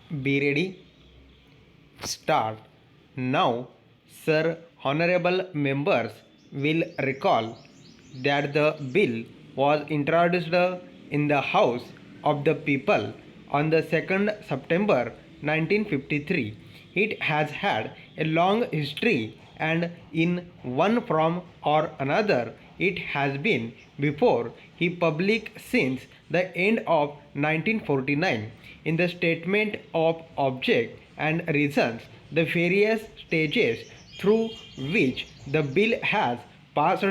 Be ready. Start. Now, Sir Honorable members will recall that the bill was introduced in the House of the People on the 2nd September 1953. It has had a long history and in one form or another it has been before he public since the end of 1949. In the statement of object and reasons, the various stages through which the bill has passed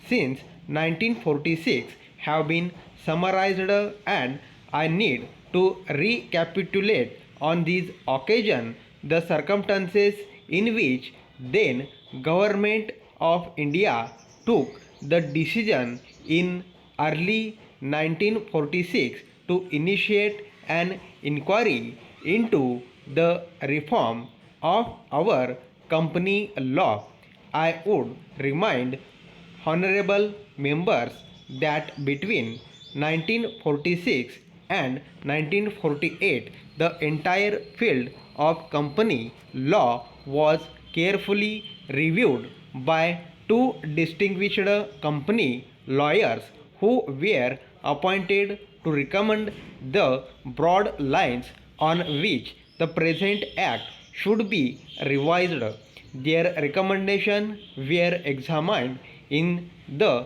since 1946 have been summarized, and I need to recapitulate on this occasion the circumstances in which then government of India took the decision in early 1946 to initiate an inquiry into the reform of our company law. I would remind honorable members that between 1946 and 1948 the entire field of company law was carefully reviewed by two distinguished company lawyers who were appointed to recommend the broad lines on which the present act should be revised. Their recommendations were examined in the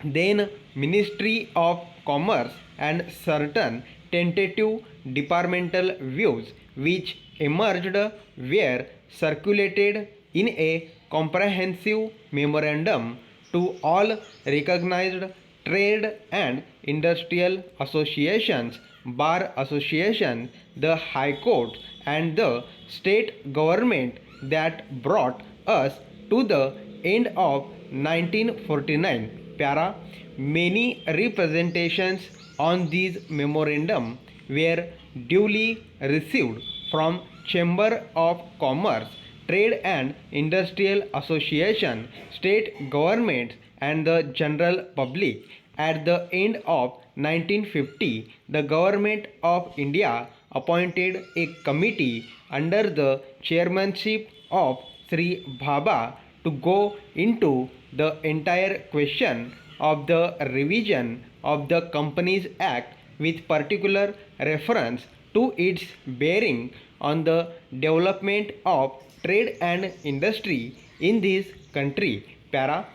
then Ministry of Commerce, and certain tentative departmental views which emerged were circulated in a comprehensive memorandum to all recognized trade and industrial associations, bar associations, the High Court, and the state government that brought us to the end of 1949. Para. Many representations on these memorandum were duly received from Chamber of Commerce, Trade and Industrial Association, state governments, and the general public. At the end of 1950, the Government of India appointed a committee under the chairmanship of Sri Bhabha to go into the entire question of the revision of the Companies Act with particular reference to its bearing on the development of trade and industry in this country. Para.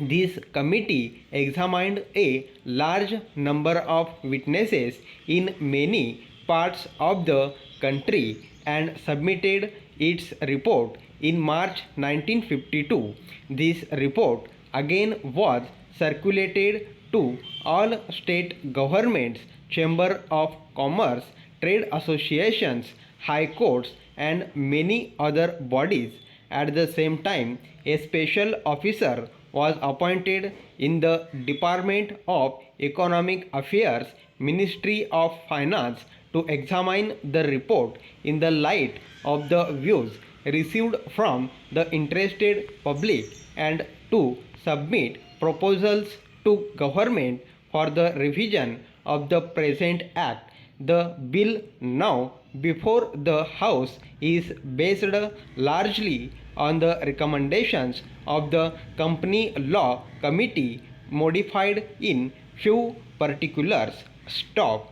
This committee examined a large number of witnesses in many parts of the country and submitted its report in March 1952. This report again was circulated to all state governments, Chamber of Commerce, trade associations, high courts, and many other bodies. At the same time, a special officer was appointed in the Department of Economic Affairs, Ministry of Finance, to examine the report in the light of the views received from the interested public and to submit proposals to government for the revision of the present act. The bill now before the House is based largely on the recommendations of the Company Law Committee, modified in few particulars. Stop.